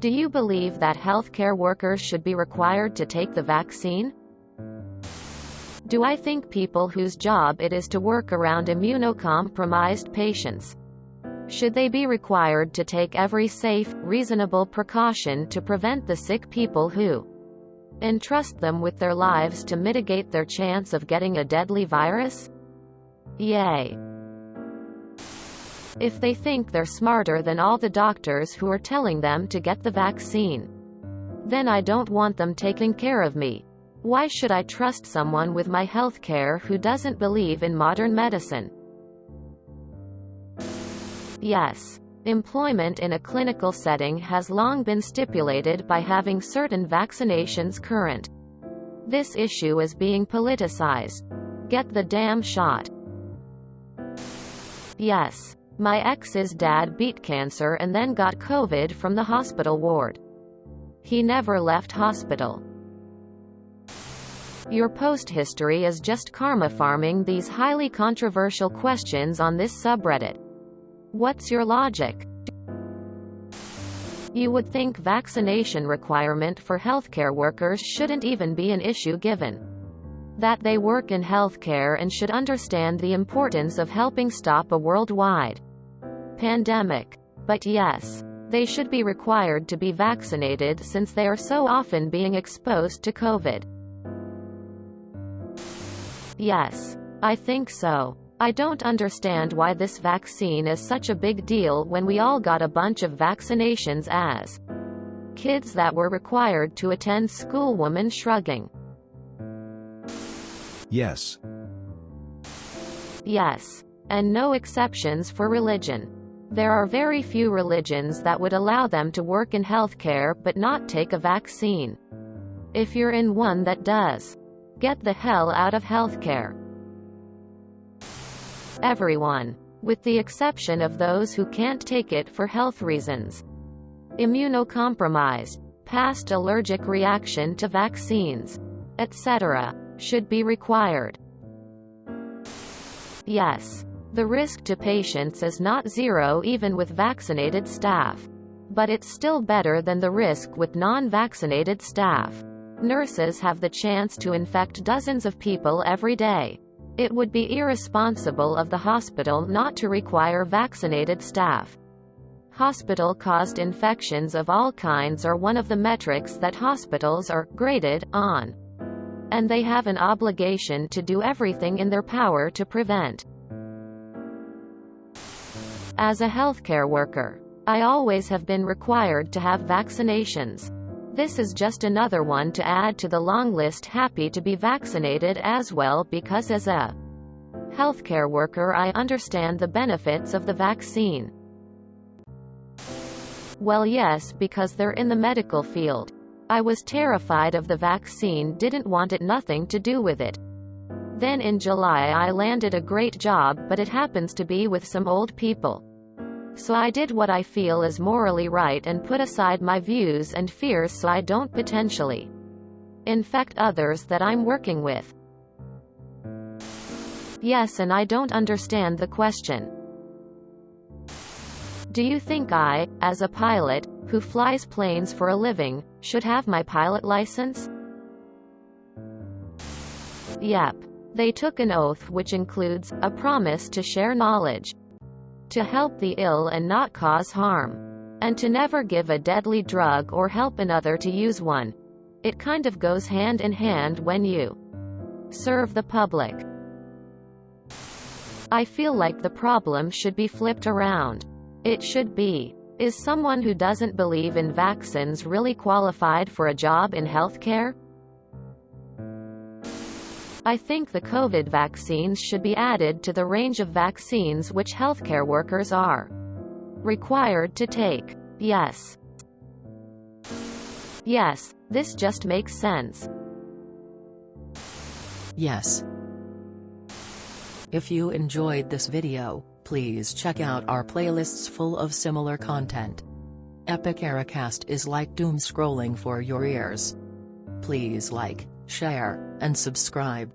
Do you believe that healthcare workers should be required to take the vaccine? Do I think people whose job it is to work around immunocompromised patients, should they be required to take every safe, reasonable precaution to prevent the sick people who entrust them with their lives to mitigate their chance of getting a deadly virus? Yay. If they think they're smarter than all the doctors who are telling them to get the vaccine, then I don't want them taking care of me. Why should I trust someone with my health care who doesn't believe in modern medicine? Yes. Employment in a clinical setting has long been stipulated by having certain vaccinations current. This issue is being politicized. Get the damn shot. Yes. My ex's dad beat cancer and then got COVID from the hospital ward. He never left hospital. Your post history is just karma farming these highly controversial questions on this subreddit. What's your logic? You would think vaccination requirement for healthcare workers shouldn't even be an issue given that they work in healthcare and should understand the importance of helping stop a worldwide pandemic. But yes, they should be required to be vaccinated since they are so often being exposed to COVID. Yes, I think so. I don't understand why this vaccine is such a big deal when we all got a bunch of vaccinations as kids that were required to attend school. Woman shrugging. Yes. Yes. And no exceptions for religion. There are very few religions that would allow them to work in healthcare but not take a vaccine. If you're in one that does, get the hell out of healthcare. Everyone, with the exception of those who can't take it for health reasons, immunocompromised, past allergic reaction to vaccines, etc., should be required. Yes. The risk to patients is not zero even with vaccinated staff. But it's still better than the risk with non-vaccinated staff. Nurses have the chance to infect dozens of people every day. It would be irresponsible of the hospital not to require vaccinated staff. Hospital-caused infections of all kinds are one of the metrics that hospitals are graded on, and they have an obligation to do everything in their power to prevent. As a healthcare worker, I always have been required to have vaccinations. This is just another one to add to the long list. Happy to be vaccinated as well because as a healthcare worker I understand the benefits of the vaccine. Well, yes, because they're in the medical field. I was terrified of the vaccine, didn't want it, nothing to do with it. Then in July I landed a great job, but it happens to be with some old people. So I did what I feel is morally right and put aside my views and fears so I don't potentially infect others that I'm working with. Yes, and I don't understand the question. Do you think I, as a pilot, who flies planes for a living, should have my pilot license? Yep. They took an oath which includes a promise to share knowledge, to help the ill and not cause harm, and to never give a deadly drug or help another to use one. It kind of goes hand in hand when you serve the public. I feel like the problem should be flipped around. It should be, is someone who doesn't believe in vaccines really qualified for a job in healthcare? I think the COVID vaccines should be added to the range of vaccines which healthcare workers are required to take. Yes. Yes, this just makes sense. Yes. If you enjoyed this video, please check out our playlists full of similar content. Epic Ericast is like doom scrolling for your ears. Please like, share, and subscribe.